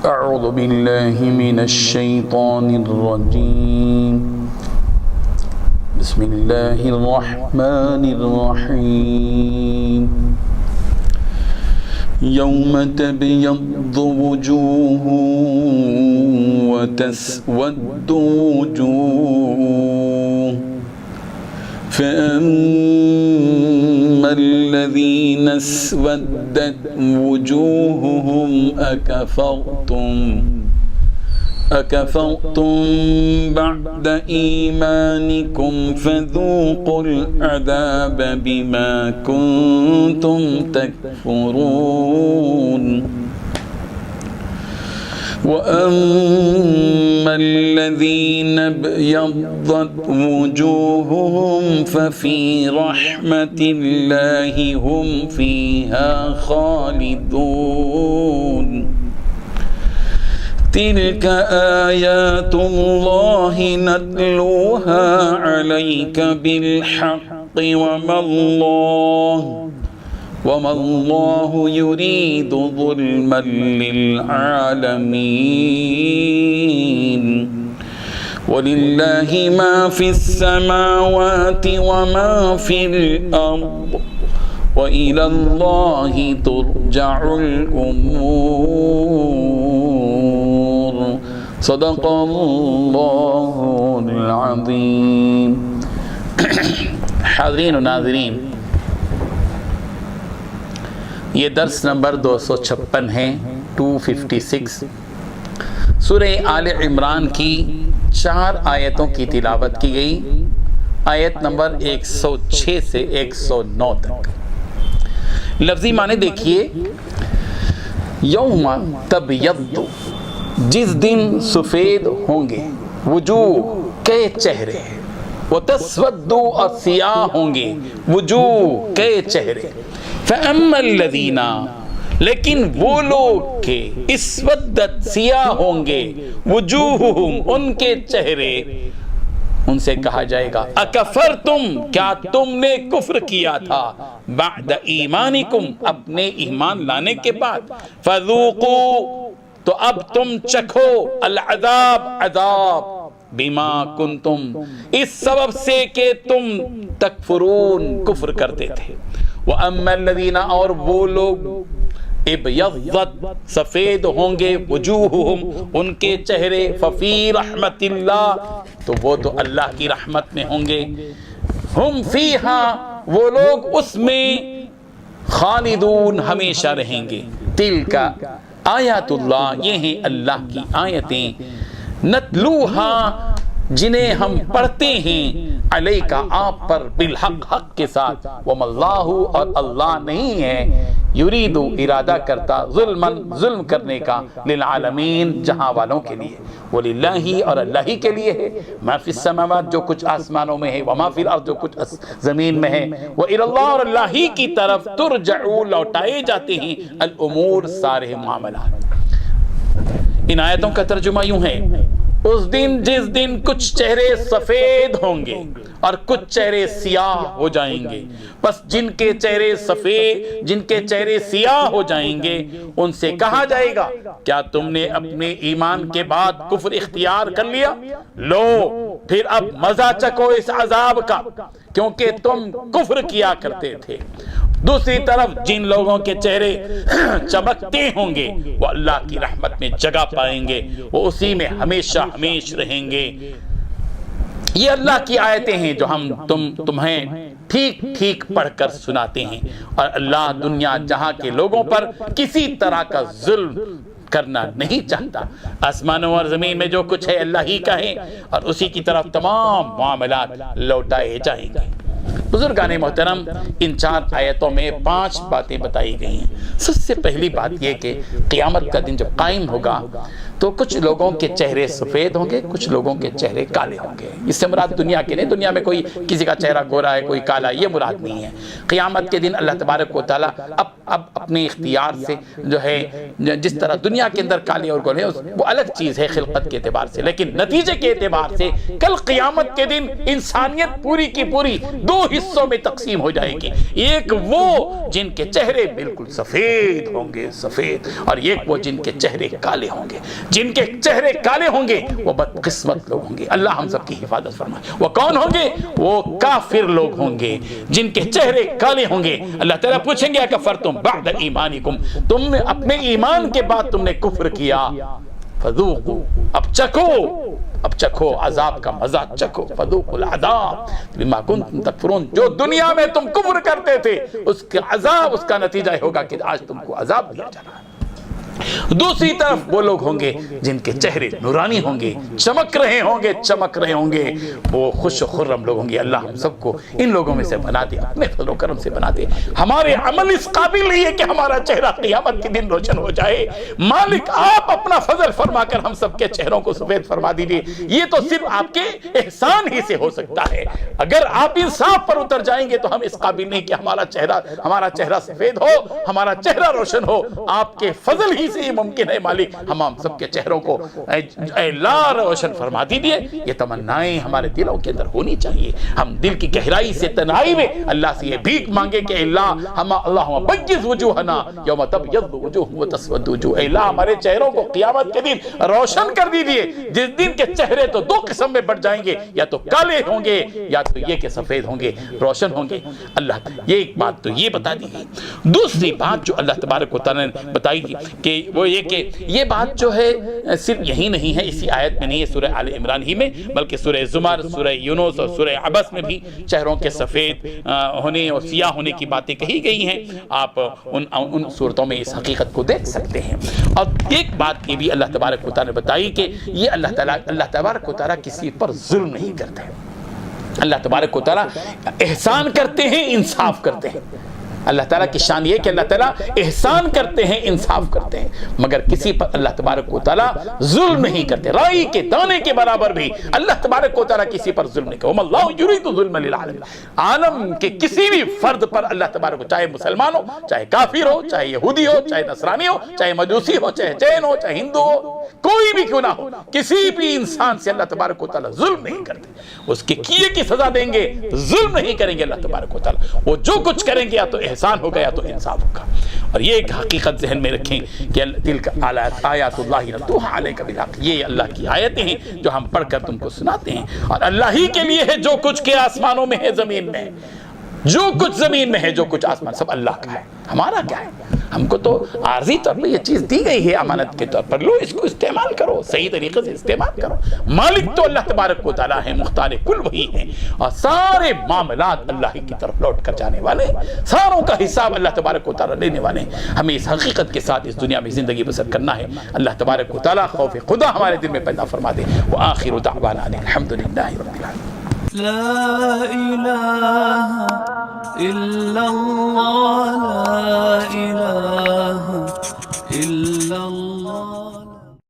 أعوذ بالله من الشيطان الرجيم بسم الله الرحمن الرحيم يوم تبيض وجوه وتسود وجوه فأما الذين اسودت وجوههم أكفرتم بعد إيمانكم فذوقوا العذاب بما كنتم تكفرون وأما الذين ابيضت وجوههم ففي رحمة الله هم فيها خالدون تلك آيات الله نتلوها عليك بالحق وما الله يريد ظلما للعالمين ولله ما في السماوات وما في الأرض وإلى الله ترجع الأمور صدق الله العظيم. حاضرین و ناظرین، یہ درس نمبر 256 ہے، 256 سورہ آل عمران کی 4 آیتوں کی تلاوت کی گئی، آیت نمبر 106 سے 109 تک۔ لفظی معنی دیکھیے، یوم تبیض، جس دن سفید ہوں گے، وجوہ کے چہرے، وتسود، اور سیاہ ہوں گے، وجوہ کے چہرے، فَأَمَّا الَّذِينَ، لیکن وہ لوگ کہ اسودت، سیاہ ہوں گے، وجوہہم، ان کے چہرے، ان سے کہا جائے گا اکفرتم، کیا تم نے کفر کیا تھا، بعد ایمانکم، اپنے ایمان لانے کے بعد، فذوقوا، تو اب تم چکھو، العذاب، عذاب، بما کنتم، اس سبب سے کہ تم تکفرون، کفر کرتے تھے۔ وَأَمَّا الَّذِينَ، اور وہ لوگ، ابیضت، سفید ہوں گے، وجوہہم، ان کے چہرے، ففی رحمت اللہ، تو وہ تو اللہ کی رحمت میں ہوں گے، ہم فیہا، وہ لوگ اس میں، خالدون، ہمیشہ رہیں گے۔ تلک آیات اللہ، یہ ہیں اللہ کی آیتیں، نتلوہا، جنہیں ہم پڑھتے ہیں، علیکہ، آپ پر، بالحق، حق کے ساتھ، وما اللہ، اور اللہ نہیں ہے، یرید، ارادہ کرتا، ظلم کرنے کا، للعالمین، جہاں والوں کے لیے، وللہ، اور اللہ ہی کے لیے ہے، ما فی السماوات، جو کچھ آسمانوں میں ہے، وما فی الارض، جو کچھ زمین میں ہے، وإلی اللہ، اور اللہ ہی کی طرف، ترجعوا، لوٹائے جاتے ہیں، الامور، سارے معاملات۔ ان آیتوں کا ترجمہ یوں ہے، اس دن، جس دن کچھ چہرے سفید ہوں گے اور کچھ چہرے سیاہ ہو جائیں گے، بس جن کے چہرے سفید، جن کے چہرے سیاہ ہو جائیں گے، ان سے کہا جائے گا کیا تم نے اپنے ایمان کے بعد کفر اختیار کر لیا؟ لو، پھر اب مزہ چکھو اس عذاب کا، کیونکہ تم کفر کیا کرتے تھے۔ دوسری طرف جن لوگوں کے چہرے چمکتے ہوں گے، وہ اللہ کی رحمت میں جگہ پائیں گے، وہ اسی میں ہمیشہ ہمیش رہیں گے۔ یہ اللہ کی آیتیں ہیں جو ہم تمہیں ٹھیک ٹھیک پڑھ کر سناتے ہیں، اور اللہ دنیا جہاں کے لوگوں پر کسی طرح کا ظلم کرنا نہیں چاہتا۔ آسمانوں اور زمین میں جو کچھ ہے اللہ ہی کا ہے، اور اسی کی طرف تمام معاملات لوٹائے جائیں گے۔ بزرگان محترم، ان 4 آیتوں میں 5 باتیں بتائی گئی ہیں۔ سب سے پہلی بات یہ کہ قیامت کا دن جب قائم ہوگا تو کچھ لوگوں کے چہرے سفید ہوں گے، کچھ لوگوں کے چہرے کالے ہوں گے۔ اس سے مراد دنیا کے نہیں، دنیا میں کوئی کسی کا چہرہ گورا ہے، کوئی کالا، یہ مراد نہیں ہے۔ قیامت کے دن اللہ تبارک و تعالیٰ اب اپنے اختیار سے جو ہے، جس طرح دنیا کے اندر کالے اور گورے وہ الگ چیز ہے خلقت کے اعتبار سے، لیکن نتیجے کے اعتبار سے کل قیامت کے دن انسانیت پوری کی پوری 2 حصوں میں تقسیم ہو جائے گی. ایک وہ جن کے چہرے بالکل سفید ہوں گے, سفید, اور ایک وہ جن کے چہرے کالے ہوں گے. جن کے چہرے کالے ہوں گے وہ بدقسمت لوگ ہوں گے. اللہ ہم سب کی حفاظت فرمائے. وہ کون ہوں گے؟ وہ کافر لوگ ہوں گے جن کے چہرے کالے ہوں گے. اللہ تعالیٰ پوچھیں گے اکفرتم بعد ایمانکم, تم نے اپنے ایمان کے بعد تم نے کفر کیا, فذوقوا, اب چکھو عذاب کا مزہ چکھو, فذوقوا العذاب بما کنتم تکفرون, جو دنیا میں تم کفر کرتے تھے اس کا عذاب, اس کا نتیجہ ہوگا کہ آج تم کو عذاب دیا جا رہا ہے. دوسری طرف وہ لوگ ہوں گے جن کے چہرے نورانی ہوں گے, چمک رہے ہوں گے, وہ خوش و خرم لوگ ہوں گے. اللہ ہم سب کو ان لوگوں میں سے بنا دے, اپنے فضل و کرم سے بنا دے. ہمارے عمل اس قابل نہیں ہے کہ ہمارا چہرہ قیامت کے دن روشن ہو جائے. مالک آپ اپنا فضل فرما کر ہم سب کے چہروں کو سفید فرما دیجیے. یہ تو صرف آپ کے احسان ہی سے ہو سکتا ہے. اگر آپ انصاف پر اتر جائیں گے تو ہم اس قابل نہیں کہ ہمارا چہرہ سفید ہو, ہمارا چہرہ روشن ہو. آپ کے فضل ہی سے یہ ممکن ہے مالک. ہم سب کے چہروں کو اے لا روشن فرما دیجیے. یہ تمنائیں ہمارے دلوں کے اندر ہونی چاہیے. ہم دل کی گہرائی سے تنہائی میں اللہ سے یہ بھیک مانگے کہ اللہم بیض وجوہنا یوم تبیض وجوہ وتسود وجوہ. اے اللہ ہمارے چہروں کو قیامت کے دن روشن کر دیجیے, جس دن کے چہرے تو دو قسم میں بٹ جائیں گے, یا تو کالے ہوں گے یا تو یہ کہ سفید ہوں گے, روشن ہوں گے. اللہ یہ ایک بات تو یہ بتا دی گئی. دوسری بات جو اللہ تبارک و تعالی نے بتائی کہ وہ یہ کہ یہ بات جو ہے صرف یہی نہیں ہے, اسی آیت میں نہیں ہے سورہ آل عمران ہی میں, بلکہ سورہ زمر, سورہ یونس اور سورہ عبس میں بھی چہروں کے سفید ہونے اور سیاہ ہونے کی باتیں کہی گئی ہیں. آپ ان صورتوں میں اس حقیقت کو دیکھ سکتے ہیں. اور ایک بات یہ بھی اللہ تبارک و تعالی نے بتائی کہ یہ اللہ تبارک و تعالی کسی پر ظلم نہیں کرتے. اللہ تبارک و تعالی احسان کرتے ہیں, انصاف کرتے ہیں. اللہ تعالیٰ کی شان یہ کہ اللہ تعالیٰ احسان کرتے ہیں, انصاف کرتے ہیں, مگر کسی پر اللہ تبارک و تعالیٰ ظلم نہیں کرتے. رائی کے دانے کے برابر بھی اللہ تبارک و تعالیٰ کسی پر ظلم نہیں کرتے. وَمَا اللَّهُ يُرِيدُ ظُلْمًا لِلْعَالَمِينَ, عالم کے کسی بھی فرد پر اللہ تبارک و, چاہے مسلمان ہو, چاہے کافر ہو, چاہے یہودی ہو, چاہے نصرانی ہو, چاہے مجوسی ہو, چاہے جین ہو, چاہے ہندو ہو, کوئی بھی کیوں نہ ہو, کسی بھی انسان سے اللہ تبارک و تعالیٰ ظلم نہیں کرتے. اس کے کیے کی سزا دیں گے, ظلم نہیں کریں گے اللہ تبارک و تعالیٰ. وہ جو کچھ کریں گے یا تو احسان ہوگا یا تو انصاف ہوگا. اور یہ ایک حقیقت ذہن میں رکھیں کہ تلک آیات اللہ نتلوها علیک بالحق, یہ اللہ کی آیتیں ہیں جو ہم پڑھ کر تم کو سناتے ہیں. اور اللہ ہی کے لیے ہے جو کچھ کے آسمانوں میں ہے, زمین میں, جو کچھ زمین میں ہے, جو کچھ آسمان, سب اللہ کا ہے. ہمارا کیا ہے؟ ہم کو تو عارضی طور پر یہ چیز دی گئی ہے امانت کے طور پر, لو اس کو استعمال کرو, صحیح طریقے سے استعمال کرو. مالک تو اللہ تبارک و تعالیٰ ہے, مختار کل وہی ہے, اور سارے معاملات اللہ ہی کی طرف لوٹ کر جانے والے, ساروں کا حساب اللہ تبارک و تعالیٰ لینے والے ہیں. ہمیں اس حقیقت کے ساتھ اس دنیا میں زندگی بسر کرنا ہے. اللہ تبارک و تعالیٰ خوف خدا ہمارے دل میں پیدا فرما دے. وآخر دعوانا الحمدللہ رب العالمین. لا إله إلا الله